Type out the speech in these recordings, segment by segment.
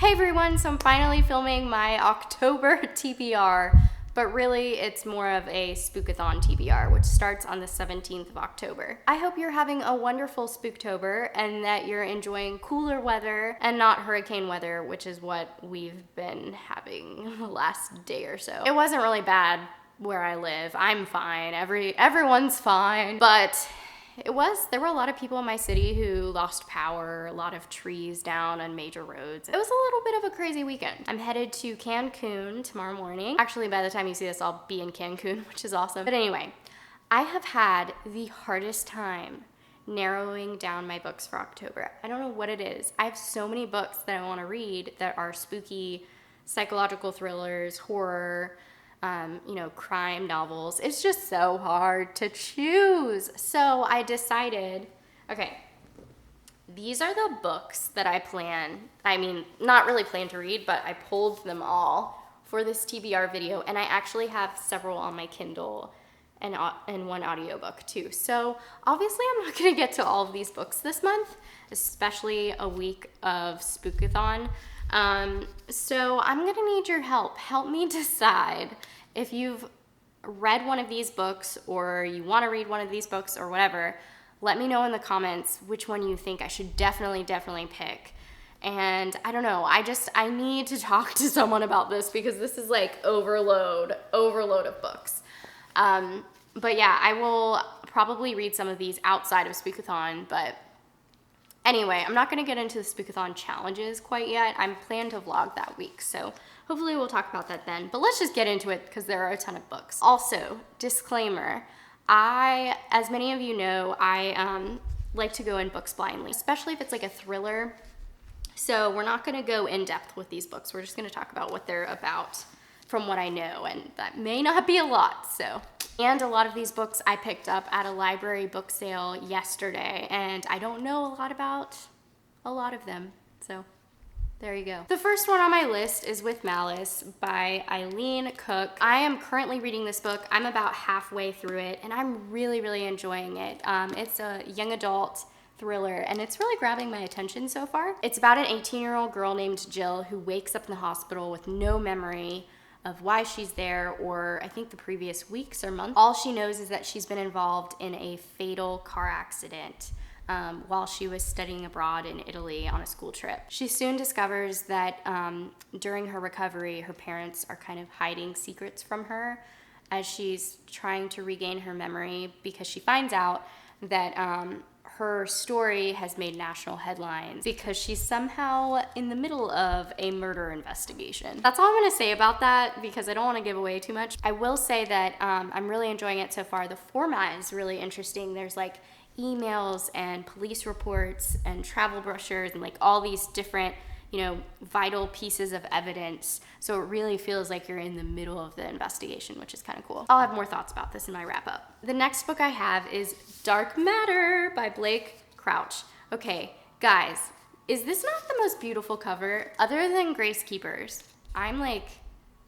Hey everyone, so I'm finally filming my October TBR, but really it's more of a Spookathon TBR, which starts on the 17th of October. I hope you're having a wonderful Spooktober and that you're enjoying cooler weather and not hurricane weather, which is what we've been having the last day or so. It wasn't really bad where I live. I'm fine. Everyone's fine, but there were a lot of people in my city who lost power, a lot of trees down on major roads. It was a little bit of a crazy weekend. I'm headed to Cancun tomorrow morning. Actually, by the time you see this, I'll be in Cancun, which is awesome. But anyway, I have had the hardest time narrowing down my books for October. I don't know what it is. I have so many books that I want to read that are spooky, psychological thrillers, horror, crime novels. It's just so hard to choose. So I decided, okay, these are the books that not really plan to read, but I pulled them all for this TBR video, and I actually have several on my Kindle and one audiobook too. So obviously I'm not gonna get to all of these books this month, especially a week of Spookathon. So I'm gonna need your help. Help me decide if you've read one of these books or you want to read one of these books or whatever. Let me know in the comments which one you think I should definitely pick. And I don't know, I need to talk to someone about this because this is like overload of books. But yeah, I will probably read some of these outside of Spookathon, but anyway, I'm not going to get into the Spookathon challenges quite yet. I'm planning to vlog that week, so hopefully we'll talk about that then. But let's just get into it because there are a ton of books. Also, disclaimer, as many of you know, I like to go in books blindly, especially if it's like a thriller. So we're not going to go in depth with these books. We're just going to talk about what they're about from what I know, and that may not be a lot, so. And a lot of these books I picked up at a library book sale yesterday, and I don't know a lot about a lot of them, so there you go. The first one on my list is With Malice by Eileen Cook. I am currently reading this book. I'm about halfway through it, and I'm really enjoying it. It's a young adult thriller, and it's really grabbing my attention so far. It's about an 18-year-old girl named Jill who wakes up in the hospital with no memory of why she's there, or I think the previous weeks or months. All she knows is that she's been involved in a fatal car accident while she was studying abroad in Italy on a school trip. She soon discovers that during her recovery, her parents are kind of hiding secrets from her as she's trying to regain her memory, because she finds out that her story has made national headlines because she's somehow in the middle of a murder investigation. That's all I'm gonna say about that because I don't wanna give away too much. I will say that I'm really enjoying it so far. The format is really interesting. There's like emails and police reports and travel brochures and like all these different, vital pieces of evidence. So it really feels like you're in the middle of the investigation, which is kind of cool. I'll have more thoughts about this in my wrap up. The next book I have is Dark Matter by Blake Crouch. Okay, guys, is this not the most beautiful cover? Other than Grace Keepers, I'm like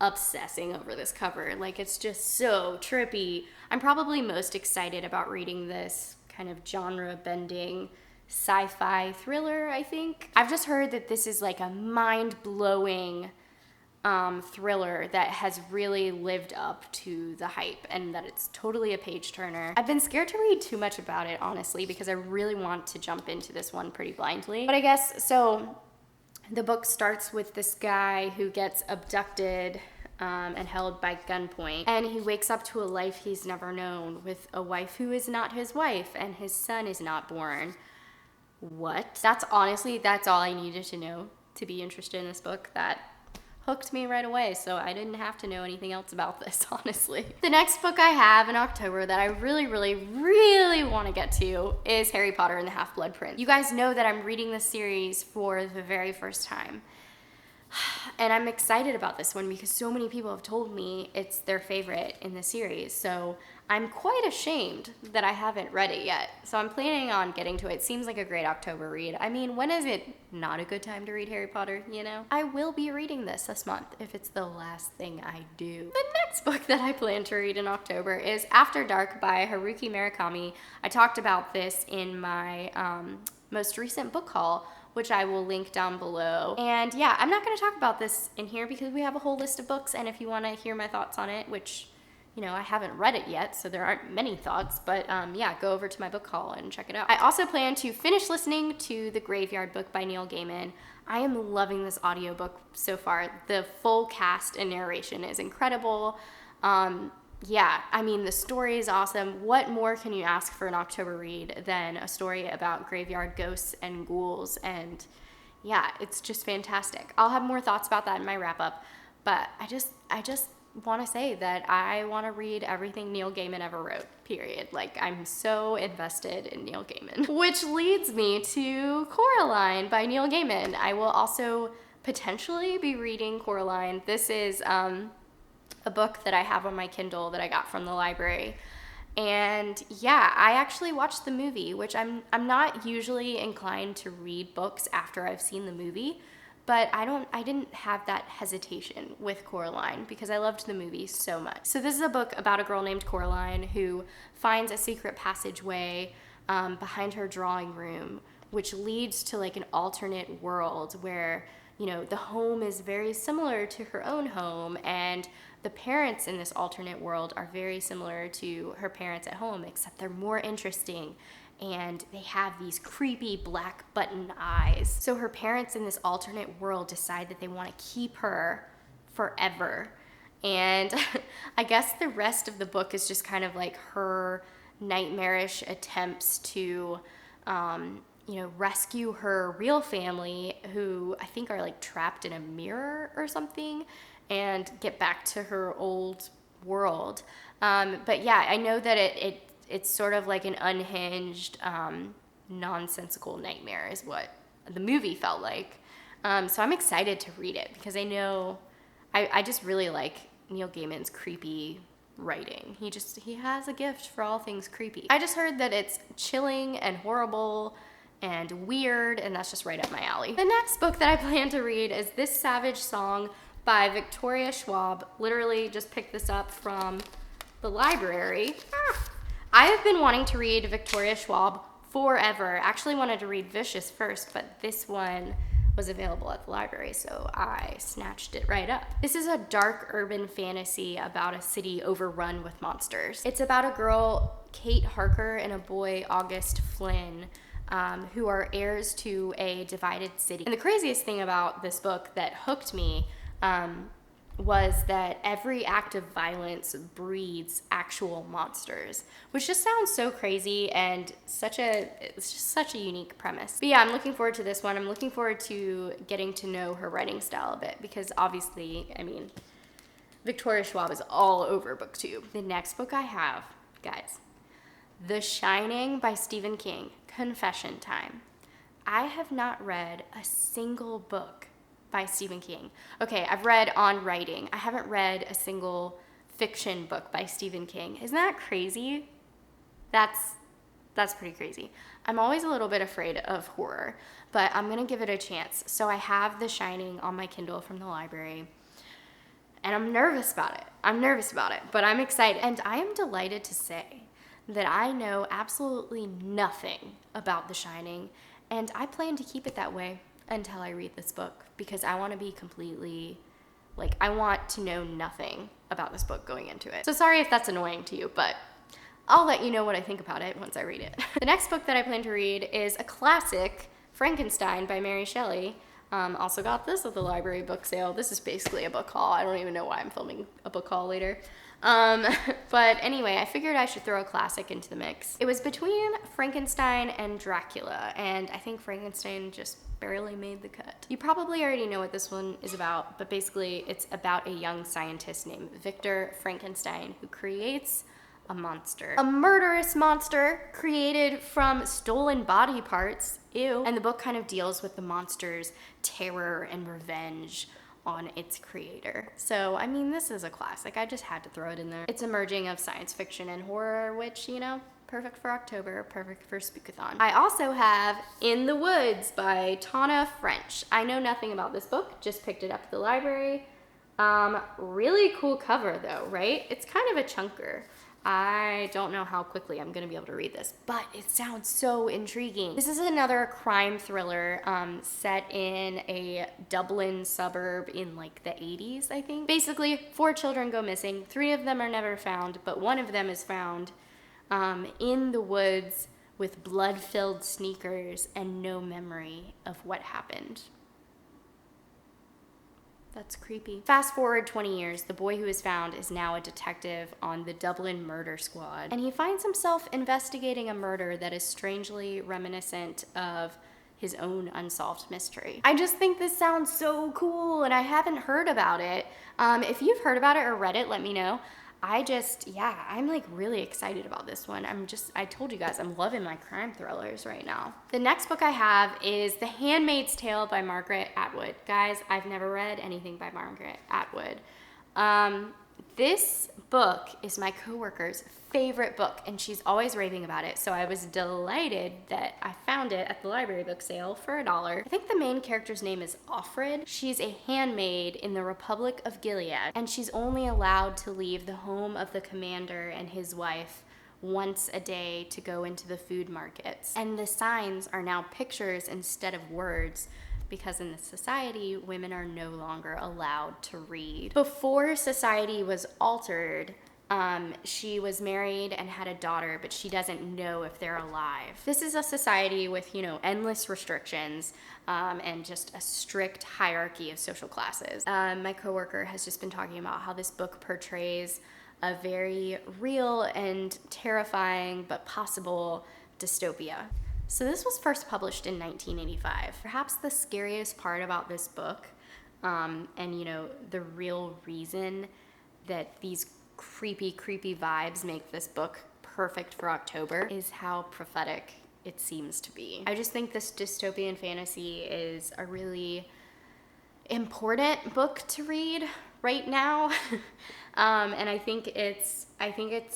obsessing over this cover. Like, it's just so trippy. I'm probably most excited about reading this kind of genre-bending sci-fi thriller, I think. I've just heard that this is like a mind-blowing thriller that has really lived up to the hype and that it's totally a page-turner. I've been scared to read too much about it, honestly, because I really want to jump into this one pretty blindly. But I guess, so the book starts with this guy who gets abducted and held by gunpoint, and he wakes up to a life he's never known with a wife who is not his wife, and his son is not born. What? That's all I needed to know to be interested in this book. That hooked me right away, so I didn't have to know anything else about this, honestly. The next book I have in October that I really want to get to is Harry Potter and the Half-Blood Prince. You guys know that I'm reading this series for the very first time. And I'm excited about this one because so many people have told me it's their favorite in the series. So I'm quite ashamed that I haven't read it yet. So I'm planning on getting to it. It seems like a great October read. I mean, when is it not a good time to read Harry Potter, I will be reading this month if it's the last thing I do. The next book that I plan to read in October is After Dark by Haruki Murakami. I talked about this in my most recent book haul, which I will link down below. And yeah, I'm not going to talk about this in here because we have a whole list of books, and if you want to hear my thoughts on it, which, you know, I haven't read it yet, so there aren't many thoughts, but yeah, go over to my book haul and check it out. I also plan to finish listening to The Graveyard Book by Neil Gaiman. I am loving this audiobook so far. The full cast and narration is incredible. Yeah, I mean, the story is awesome. What more can you ask for an October read than a story about graveyard ghosts and ghouls? And yeah, it's just fantastic. I'll have more thoughts about that in my wrap up, but I just want to say that I want to read everything Neil Gaiman ever wrote, period. Like, I'm so invested in Neil Gaiman. Which leads me to Coraline by Neil Gaiman. I will also potentially be reading Coraline. This is a book that I have on my Kindle that I got from the library. And yeah, I actually watched the movie, which I'm not usually inclined to read books after I've seen the movie, but I didn't have that hesitation with Coraline because I loved the movie so much. So this is a book about a girl named Coraline who finds a secret passageway behind her drawing room, which leads to like an alternate world where, you know, the home is very similar to her own home, and the parents in this alternate world are very similar to her parents at home, except they're more interesting, and they have these creepy black button eyes. So her parents in this alternate world decide that they want to keep her forever. And I guess the rest of the book is just kind of like her nightmarish attempts to, you know, rescue her real family, who I think are like trapped in a mirror or something, and get back to her old world. But yeah, I know that it's sort of like an unhinged, nonsensical nightmare is what the movie felt like. So I'm excited to read it because I know I just really like Neil Gaiman's creepy writing. He has a gift for all things creepy. I just heard that it's chilling and horrible and weird, and that's just right up my alley. The next book that I plan to read is This Savage Song by Victoria Schwab. Literally just picked this up from the library. I have been wanting to read Victoria Schwab forever. Actually wanted to read Vicious first, but this one was available at the library, so I snatched it right up. This is a dark urban fantasy about a city overrun with monsters. It's about a girl, Kate Harker, and a boy, August Flynn, who are heirs to a divided city. And the craziest thing about this book that hooked me was that every act of violence breeds actual monsters, which just sounds so crazy and it's just such a unique premise. But yeah, I'm looking forward to this one. I'm looking forward to getting to know her writing style a bit because obviously, I mean, Victoria Schwab is all over BookTube. The next book I have, guys, The Shining by Stephen King. Confession time. I have not read a single book by Stephen King. Okay, I've read On Writing. I haven't read a single fiction book by Stephen King. Isn't that crazy? That's pretty crazy. I'm always a little bit afraid of horror, but I'm gonna give it a chance. So I have The Shining on my Kindle from the library, and I'm nervous about it, but I'm excited. And I am delighted to say that I know absolutely nothing about The Shining, and I plan to keep it that way until I read this book, because I want to be completely, like, I want to know nothing about this book going into it. So sorry if that's annoying to you, but I'll let you know what I think about it once I read it. The next book that I plan to read is a classic, Frankenstein by Mary Shelley. Also got this at the library book sale. This is basically a book haul. I don't even know why I'm filming a book haul later. But anyway, I figured I should throw a classic into the mix. It was between Frankenstein and Dracula, and I think Frankenstein just barely made the cut. You probably already know what this one is about, but basically it's about a young scientist named Victor Frankenstein who creates a monster. A murderous monster created from stolen body parts. Ew. And the book kind of deals with the monster's terror and revenge on its creator. So, I mean, this is a classic. I just had to throw it in there. It's a merging of science fiction and horror, which, you know, perfect for October, perfect for SPOOKATHON. I also have In the Woods by Tana French. I know nothing about this book, just picked it up at the library. Really cool cover though, right? It's kind of a chunker. I don't know how quickly I'm gonna be able to read this, but it sounds so intriguing. This is another crime thriller set in a Dublin suburb in like the 80s, I think. Basically, 4 children go missing. 3 of them are never found, but one of them is found in the woods with blood-filled sneakers and no memory of what happened. That's creepy. Fast forward 20 years, the boy who is found is now a detective on the Dublin murder squad, and he finds himself investigating a murder that is strangely reminiscent of his own unsolved mystery. I just think this sounds so cool, and I haven't heard about it. If you've heard about it or read it, let me know. I'm like really excited about this one. I told you guys, I'm loving my crime thrillers right now. The next book I have is The Handmaid's Tale by Margaret Atwood. Guys, I've never read anything by Margaret Atwood. This book is my coworker's favorite book, and she's always raving about it, so I was delighted that I found it at the library book sale for $1. I think the main character's name is Offred. She's a handmaid in the Republic of Gilead, and she's only allowed to leave the home of the commander and his wife once a day to go into the food markets. And the signs are now pictures instead of words, because in this society, women are no longer allowed to read. Before society was altered, she was married and had a daughter, but she doesn't know if they're alive. This is a society with, endless restrictions and just a strict hierarchy of social classes. My coworker has just been talking about how this book portrays a very real and terrifying but possible dystopia. So this was first published in 1985. Perhaps the scariest part about this book, and the real reason that these creepy vibes make this book perfect for October, is how prophetic it seems to be. I just think this dystopian fantasy is a really important book to read right now. And I think it's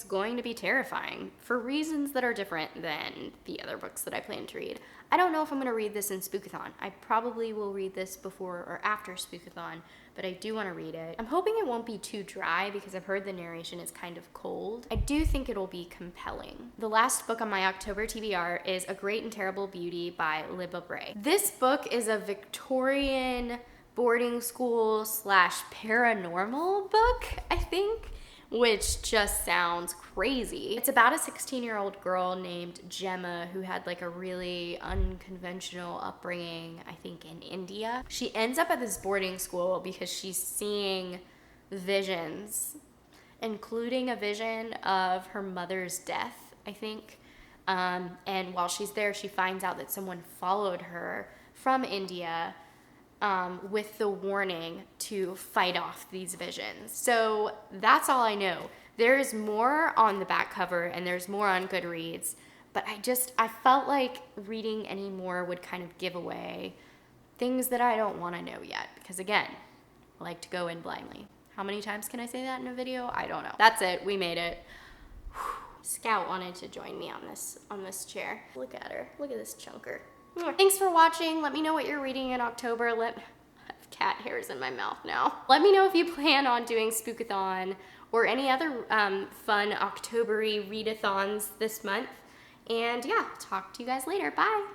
going to be terrifying for reasons that are different than the other books that I plan to read. I don't know if I'm going to read this in SPOOKAthon. I probably will read this before or after SPOOKAthon, but I do want to read it. I'm hoping it won't be too dry because I've heard the narration is kind of cold. I do think it'll be compelling. The last book on my October TBR is A Great and Terrible Beauty by Libba Bray. This book is a Victorian boarding school / paranormal book, I think, which just sounds crazy. It's about a 16-year-old girl named Gemma who had like a really unconventional upbringing, I think in India. She ends up at this boarding school because she's seeing visions, including a vision of her mother's death, I think. And while she's there, she finds out that someone followed her from India with the warning to fight off these visions. So that's all I know. There's more on the back cover and there's more on Goodreads, but I felt like reading any more would kind of give away things that I don't want to know yet, because again, I like to go in blindly. How many times can I say that in a video? I don't know. That's it, we made it. Scout wanted to join me on this chair. Look at her, look at this chunker. Thanks for watching. Let me know what you're reading in October. I have cat hairs in my mouth now. Let me know if you plan on doing SPOOKAthon or any other fun October-y readathons this month. And yeah, talk to you guys later. Bye.